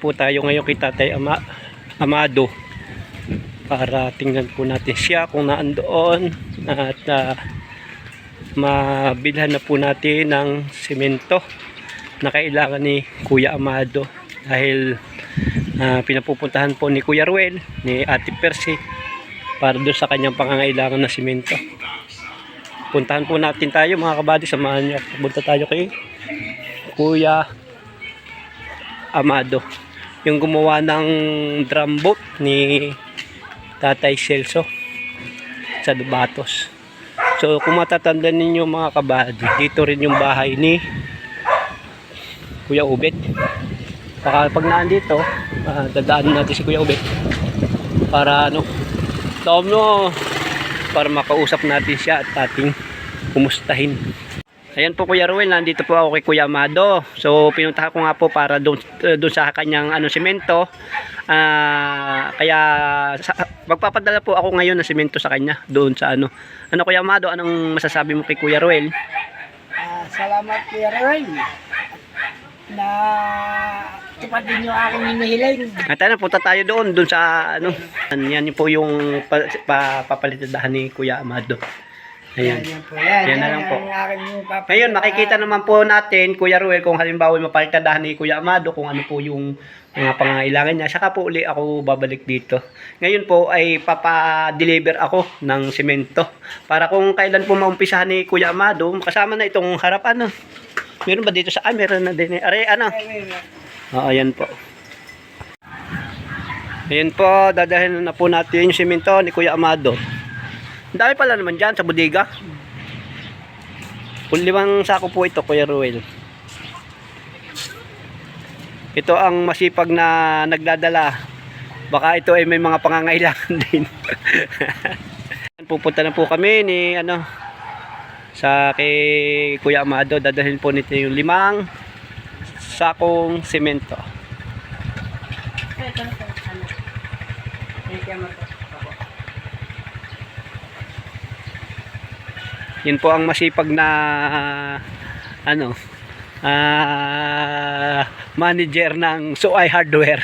po tayo ngayon kay Tatay Amado para tingnan po natin siya kung naandoon at mabilhan na po natin ng semento na kailangan ni Kuya Amado dahil pinapupuntahan po ni Kuya Ruel, ni Ate Percy para doon sa kanyang pangangailangan na semento. Puntahan po natin tayo mga kabady, samahan niyo. Punta tayo kay Kuya Amado, yung gumawa ng drum boat ni Tatay Celso sa Dubatos. So kung matatandaan ninyo mga kabady, dito rin yung bahay ni Kuya Ubet. Baka pag naandito, dadaanan natin si Kuya Ubet para para makausap natin siya at ating kumustahin. Ayan po Kuya Ruel, nandito po ako kay Kuya Amado. So pinuntahan ko nga po para doon sa kanyang semento. Kaya magpapadala po ako ngayon ng semento sa kanya doon sa Kuya Amado, anong masasabi mo kay Kuya Ruel? Salamat Kuya Ruel na tupad din yung aking hinihiling. At punta tayo doon sa yan po yung papalitadahan ni Kuya Amado. Ayan. Yan na lang po. Ngayon makikita naman po natin Kuya Ruel kung halimbawa mapalitadahan ni Kuya Amado kung ano po yung mga pangangailangan niya. Saka po uli ako babalik dito. Ngayon po ay papadeliver ako ng semento para kung kailan po maumpisahan ni Kuya Amado, kasama na itong harapan. Meron ba dito sa meron na din. Ayan po. Ayan po, dadahin na po natin yung semento ni Kuya Amado. Ang dami pala naman dyan sa bodega. 5 sako po ito Kuya Ruel. Ito ang masipag na nagdadala. Baka ito ay may mga pangangailangan din. Pupunta na po kami ni sa kay Kuya Amado. Dadalhin po nito yung 5 sakong semento. Yun po ang masipag na manager ng Suay Hardware.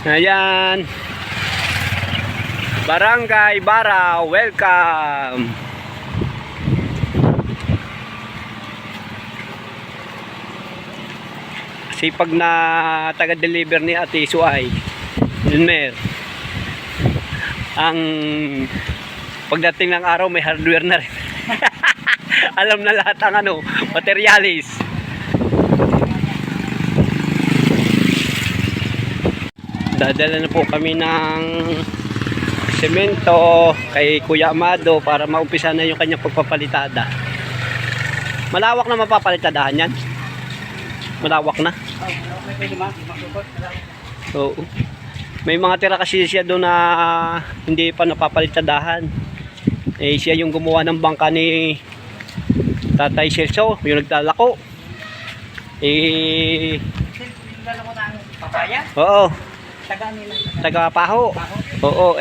Ayan, Barangay Bara, welcome. Sipag na taga-deliver ni Ate Suay Elmer. Ang pagdating ng araw may hardware na rin. Alam na lahat ang materialis. Dadala na po kami ng semento kay Kuya Amado para maumpisa na yung kanyang pagpapalitada. Malawak na mapapalitadahan yan. Malawak na. Oo. May mga tira kasi siya doon na hindi pa napapalitadahan. Siya yung gumawa ng bangka ni Tatay Celso, yung naglalako. Oo. Taga Paho. Oo,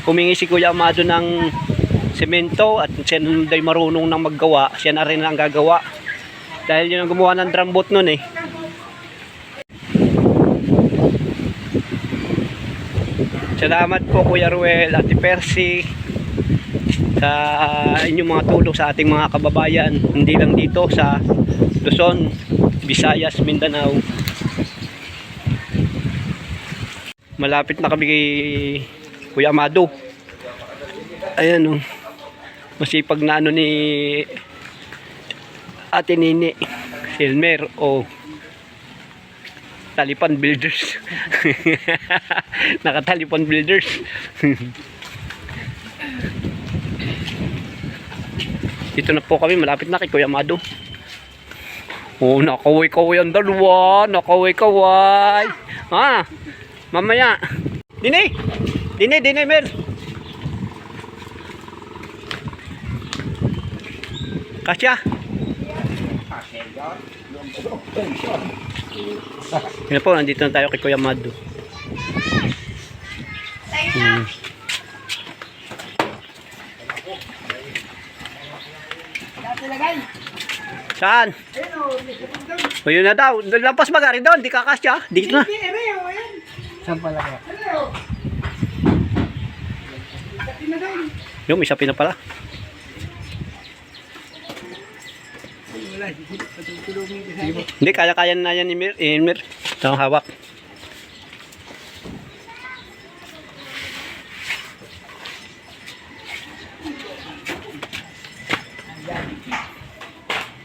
humingi si Kuya Amado ng semento at siya nun day marunong nang maggawa. Siya na rin ang gagawa. Dahil yun ang gumawa ng drum boat nun Salamat po Kuya Ruel, Ate Percy sa inyong mga tulong sa ating mga kababayan, hindi lang dito sa Luzon, Visayas, Mindanao. Malapit na kami kay Kuya Amado. Ayan masipag na ni Ate Nini Elmer o Talipan Builders. Nakatalipan Builders. Dito na po kami, malapit na kay Kuya Amado. Nakaway-kaway ang dalawa. Nakaway-kaway. Mamaya. Dine Mel. Kasya. Yan po, nandito na tayo kay Kuya Amado. Dati lagay. Saan? Ayun o, may sabon doon. O yun na daw. Lampas ba gari doon? Di kakasya. Dito na. Hindi, ayan. Saan pala ka? Ano? Dati na doon. Yung isa pina pala. Wala, patutulungin ko sa akin. Hindi, kaya-kaya na yan ni Mir. Ito ang hawak.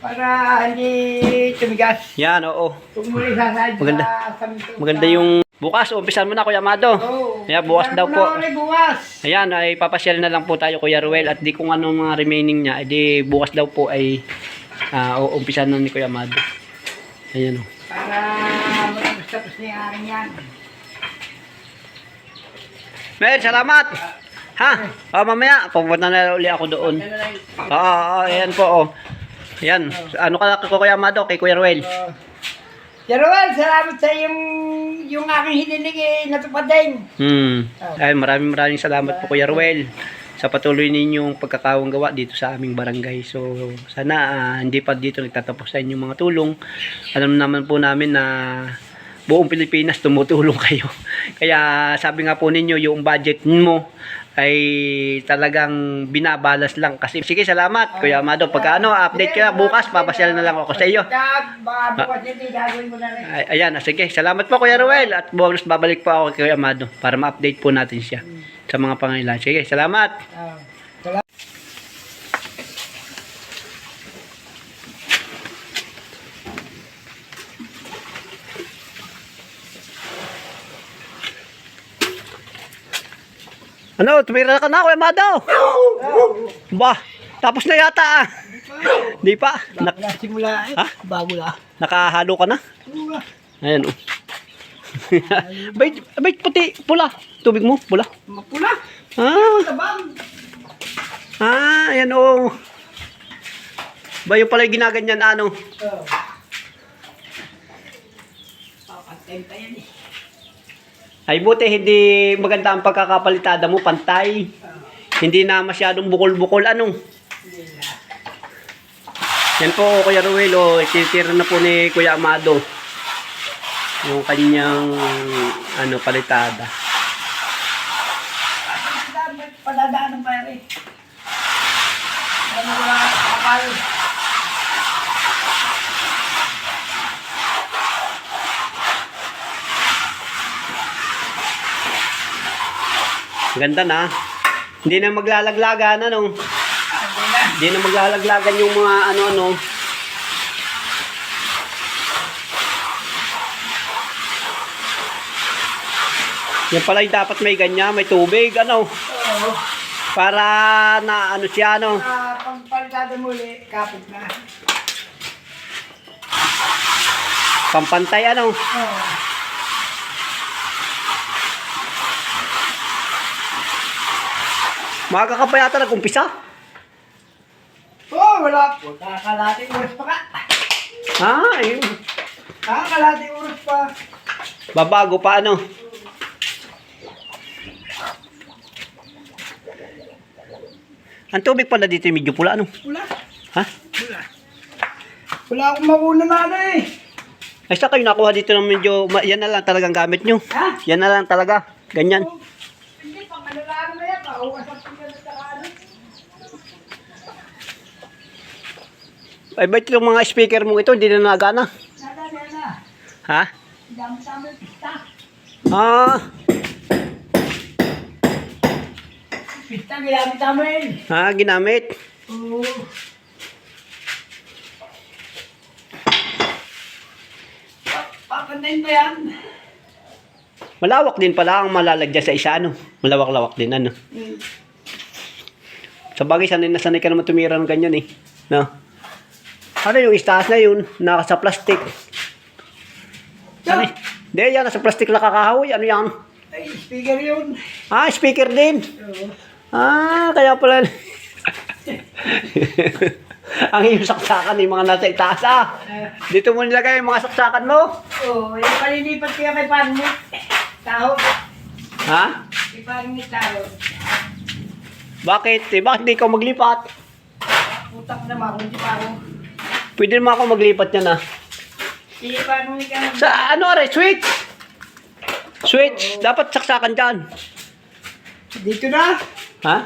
Para hindi tumigas. Yan, oo. Kung muli sasad Maganda. sa minto. Maganda yung bukas. Umpisan mo na, Kuya Amado. Oo. Kaya bukas daw po. Bukas. Ayan, ay papasyal na lang po tayo, Kuya Ruel. At di kung ano mga remaining niya, di bukas daw po ay umpisan na ni Kuya Amado. Ayan o. Para matapos-tapos na yung aking yan. Mer, salamat! Ha? Mamaya, pupunta na uli ako doon. Ayan po, oh. Ayan. Ano ka Kuya Amado kay Kuya Ruel? Jeroel, salamat sa yung aking hiniling natupad din. Ay, maraming salamat po Kuya Ruel sa patuloy ninyong pagkakawang gawa dito sa aming barangay. So, sana hindi pa dito nagtatapos sa inyong mga tulong. Alam naman po namin na buong Pilipinas tumutulong kayo. Kaya sabi nga po ninyo, yung budget mo ay talagang binabalas lang. Kasi, sige, salamat Kuya Amado. Pagka update ka bukas, papasyal na lang ako sa iyo. Bukas hindi, gagawin mo na rin. Ayan, sige. Salamat po Kuya Ruel. At bonus babalik po ako kay Kuya Amado para ma-update po natin siya sa mga pangailangan. Sige, salamat. Salamat. Ano, tumira ka na Kuya Amado? Ba, tapos na yata. Di pa. Simula Ha? bago na. Nakahalo ka na? Ayan oh. Bait puti, pula. Tubig mo, pula. Mapula. Ah, Tabang. ayan oh. Ba yung pala yung ginaganyan ano? Papantay pa yan eh. Ay buti hindi maganda ang pagkakapalitada mo, pantay. Hindi na masyadong bukol-bukol ano. Yan po Kuya Ruel, oh, ititira na po ni Kuya Amado yung kanyang palitada. Padadaan ng pare. Ano wala kapal. Ganda na. Hindi na maglalaglagan ano. Hindi na maglalaglagan yung mga ano-ano. Yan pala yung dapat may ganyan, may tubig, ano. Oo. Para na ano siya, ano. Pagpalitada muli, kapit na. Pampantay, ano. Oo. Maaga ka pa yata nag-umpisa? Wala po. Kakalating oras pa ka. Ayun. Kakalating oras pa. Babago pa, ano. Ang tubig pala dito medyo pula, ano. Wala. Ha? Wala. Wala akong makuna na ano eh. Ay, saan kayo nakuha dito ng medyo, yan na lang talagang gamit nyo. Ha? Yan na lang talaga. Ganyan. Hindi, pang ano lang na yan. Pauwasan ko yan sa ano. Ay, ba't yung mga speaker mo ito, hindi na nagana? Nada. Ha? Dami-dami pista. Pista, ginamit namin. Ginamit. Oo. Papandayin ba yan? Malawak din pala ang malalagyan sa isa, ano. Malawak-lawak din, ano. Sa bagay, sanay na sanay ka naman tumira ng ganyan, eh. No? Ano yung istahas na yun? Naka sa plastic. Ano? Hindi, yan. Nasa plastic na kakahoy. Ano yan? Ay, speaker yun. Speaker din. Oo. Kaya pala. Ang iyong saksakan, yung mga nasa itaas, Dito mo nilagay yung mga saksakan mo. Oo, yung palilipat kaya kay Panmit. Taho. Ha? Si parang nitaro. Bakit? Bakit di ikaw maglipat? Utak naman kung di pa ako. Pwede naman ako maglipat yan ah. Si parang nitaro. Sa ano re? Switch! Switch! Dapat saksakan dyan. Dito na. Ha?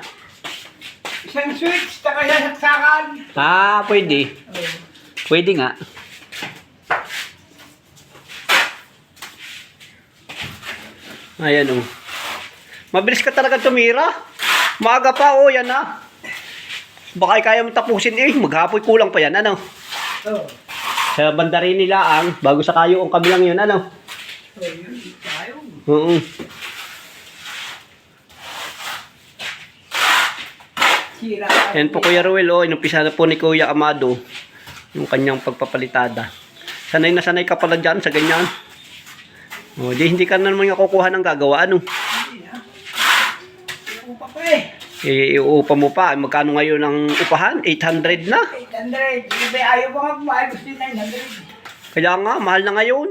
Isang switch, taka sasaksakan. Ah, pwede. Pwede nga. Ayan oh. Mabilis ka talaga tumira. Maaga pa oh, yan ah. Baka kaya mo tapusin eh. Maghapoy kulang pa yan, ano? Oo. Sa banda rin nila ang bago sa kayo ang kabilang yun, ano? Yun, tayo. Oo. Sira. Yan po Kuya Ruel, oh. Inumpisa na po ni Kuya Amado yung kanyang pagpapalitada. Sanay na sanay ka pala dyan sa ganyan. O, di hindi ka na naman kukuha ng gagawa, ano? Upa ko eh. Iuupa mo pa. Magkano ngayon ang upahan? 800 na. 800. Iba ayaw ko nga pumayag. Gusto yung 900. Kaya nga, mahal na ngayon.